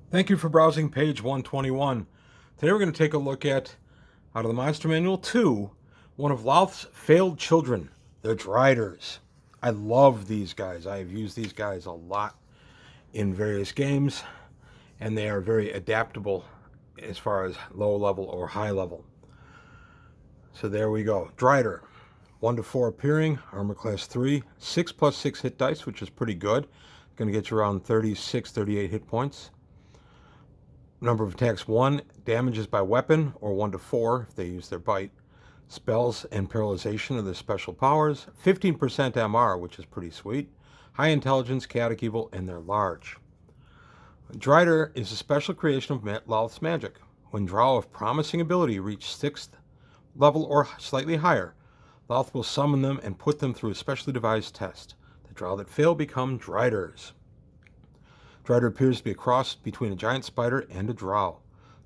Thank you for browsing page 121. Today we're going to take a look at, out of the Monster Manual 2, one of Lolth's failed children, the Driders. I love these guys. I have used these guys a lot in various games, and they are very adaptable as far as low level or high level. So there we go. Drider, 1 to 4 appearing, armor class 3, 6+6 hit dice, which is pretty good. Going to get you around 36, 38 hit points. Number of attacks 1, damages by weapon, or 1 to 4 if they use their bite. Spells and paralyzation are their special powers. 15% MR, which is pretty sweet. High intelligence, chaotic evil, and they're large. Drider is a special creation of Lolth's magic. When drow of promising ability reach 6th level or slightly higher, Lolth will summon them and put them through a specially devised test. The drow that fail become Driders. Drider appears to be a cross between a giant spider and a drow.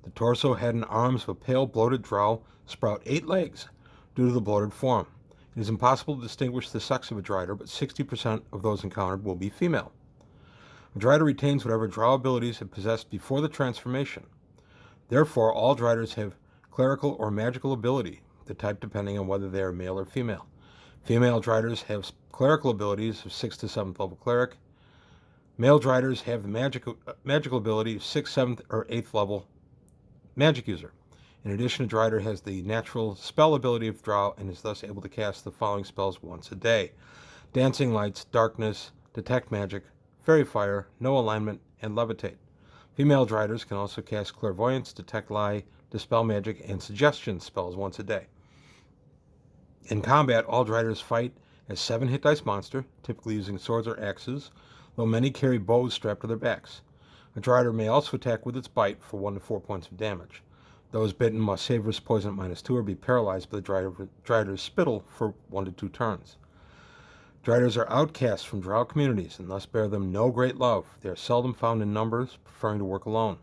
The torso, head, and arms of a pale, bloated drow sprout 8 legs due to the bloated form. It is impossible to distinguish the sex of a Drider, but 60% of those encountered will be female. A Drider retains whatever drow abilities it possessed before the transformation. Therefore, all Driders have clerical or magical ability, the type depending on whether they are male or female. Female Driders have clerical abilities of 6th to 7th level cleric. Male Driders have the magical ability of 6th, 7th, or 8th level magic user. In addition, a Drider has the natural spell ability of Drow and is thus able to cast the following spells once a day: Dancing Lights, Darkness, Detect Magic, Fairy Fire, No Alignment, and Levitate. Female Driders can also cast Clairvoyance, Detect Lie, Dispel Magic, and Suggestion spells once a day. In combat, all Driders fight as 7 hit dice monster, typically using swords or axes, though many carry bows strapped to their backs. A Drider may also attack with its bite for 1 to 4 points of damage. Those bitten must save versus poison at -2 or be paralyzed by the Drider's spittle for 1 to 2 turns. Driders are outcasts from drow communities and thus bear them no great love. They are seldom found in numbers, preferring to work alone.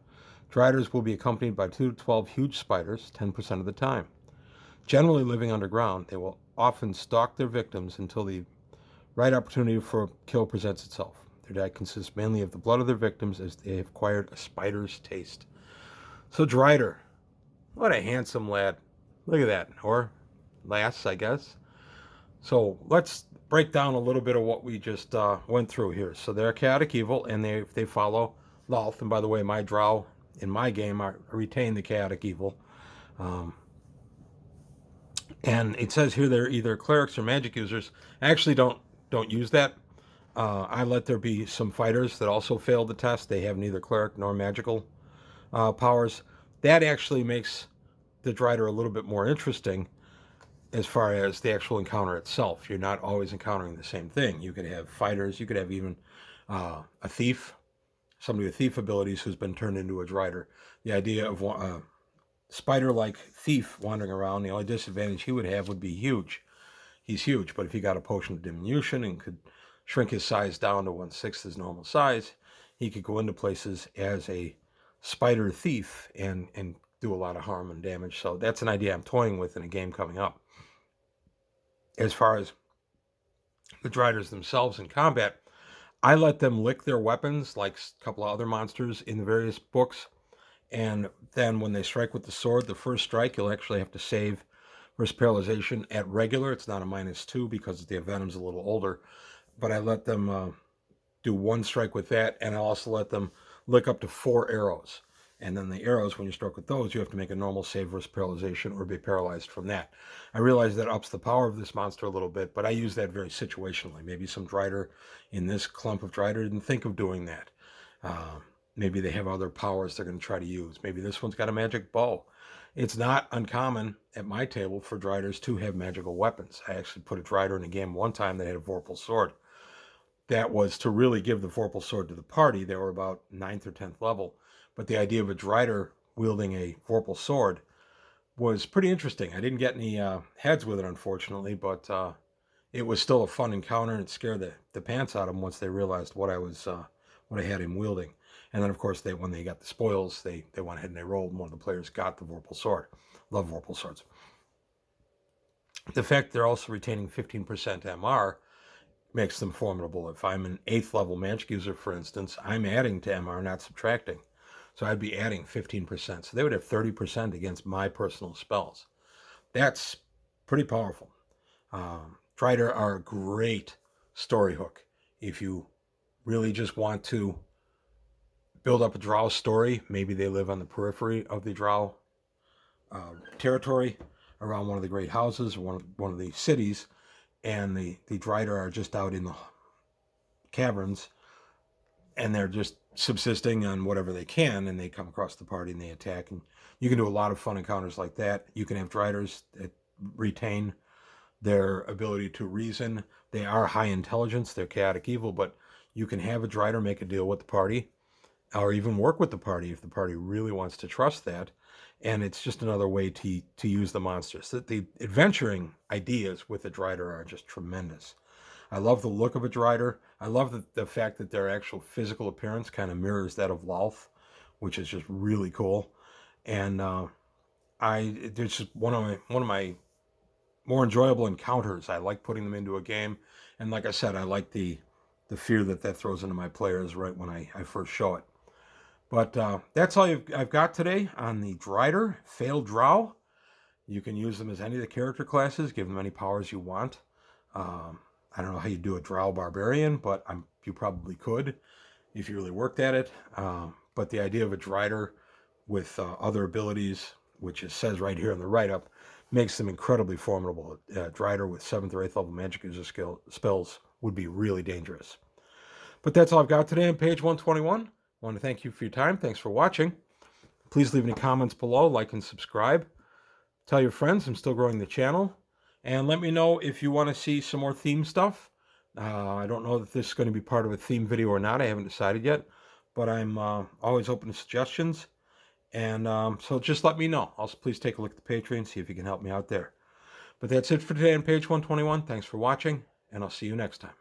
Driders will be accompanied by 2 to 12 huge spiders 10% of the time. Generally living underground, they will often stalk their victims until the right opportunity for a kill presents itself. Their diet consists mainly of the blood of their victims as they have acquired a spider's taste. So Drider, what a handsome lad. Look at that. Or lass, I guess. So let's break down a little bit of what we just went through here. So they're chaotic evil, and they follow Lolth. And by the way, my drow in my game I retain the chaotic evil. And it says here they're either clerics or magic users. I actually don't use that. I let there be some fighters that also failed the test. They have neither cleric nor magical powers. That actually makes the Drider a little bit more interesting as far as the actual encounter itself. You're not always encountering the same thing. You could have fighters. You could have even a thief, somebody with thief abilities who's been turned into a Drider. The idea of a spider-like thief wandering around, the only disadvantage he would have would be huge. He's huge, but if he got a potion of diminution and could shrink his size down to 1/6 his normal size, he could go into places as a spider thief and do a lot of harm and damage. So that's an idea I'm toying with in a game coming up. As far as the Driders themselves in combat, I let them lick their weapons like a couple of other monsters in the various books. And then when they strike with the sword, the first strike, you'll actually have to save versus paralyzation at regular. It's not a -2 because the Venom's a little older. But I let them do 1 strike with that, and I also let them lick up to 4 arrows. And then the arrows, when you struck with those, you have to make a normal save versus paralyzation or be paralyzed from that. I realize that ups the power of this monster a little bit, but I use that very situationally. Maybe some Drider in this clump of Drider didn't think of doing that. Maybe they have other powers they're going to try to use. Maybe this one's got a magic bow. It's not uncommon at my table for Driders to have magical weapons. I actually put a Drider in a game one time that had a Vorpal sword. That was to really give the Vorpal sword to the party. They were about 9th or 10th level. But the idea of a Drider wielding a Vorpal sword was pretty interesting. I didn't get any heads with it, unfortunately, but it was still a fun encounter, and it scared the pants out of them once they realized what I had him wielding. And then, of course, when they got the spoils, they went ahead and they rolled, and one of the players got the Vorpal sword. Love Vorpal swords. The fact they're also retaining 15% MR makes them formidable. If I'm an 8th level magic user, for instance, I'm adding to MR, not subtracting. So I'd be adding 15%. So they would have 30% against my personal spells. That's pretty powerful. Drider are a great story hook. If you really just want to build up a drow story, maybe they live on the periphery of the drow territory around one of the great houses, one of the cities, and the Drider are just out in the caverns, and they're just subsisting on whatever they can, and they come across the party and they attack. And you can do a lot of fun encounters like that. You can have Driders that retain their ability to reason. They are high intelligence, they're chaotic evil, but you can have a Drider make a deal with the party, or even work with the party if the party really wants to trust that. And it's just another way to use the monsters. The adventuring ideas with the Drider are just tremendous. I love the look of a Drider. I love the fact that their actual physical appearance kind of mirrors that of Lolth, which is just really cool. And it's just one of my more enjoyable encounters. I like putting them into a game, and like I said, I like the fear that throws into my players right when I first show it. But that's all I've got today on the Drider Failed Drow. You can use them as any of the character classes, give them any powers you want. I don't know how you do a Drow Barbarian, but you probably could if you really worked at it. But the idea of a Drider with other abilities, which it says right here in the write-up, makes them incredibly formidable. Drider with 7th or 8th level magic user spells would be really dangerous. But that's all I've got today on page 121. I want to thank you for your time. Thanks for watching. Please leave any comments below, like and subscribe. Tell your friends I'm still growing the channel. And let me know if you want to see some more theme stuff. I don't know if this is going to be part of a theme video or not. I haven't decided yet. But I'm always open to suggestions. And so just let me know. Also, please take a look at the Patreon, see if you can help me out there. But that's it for today on page 121. Thanks for watching, and I'll see you next time.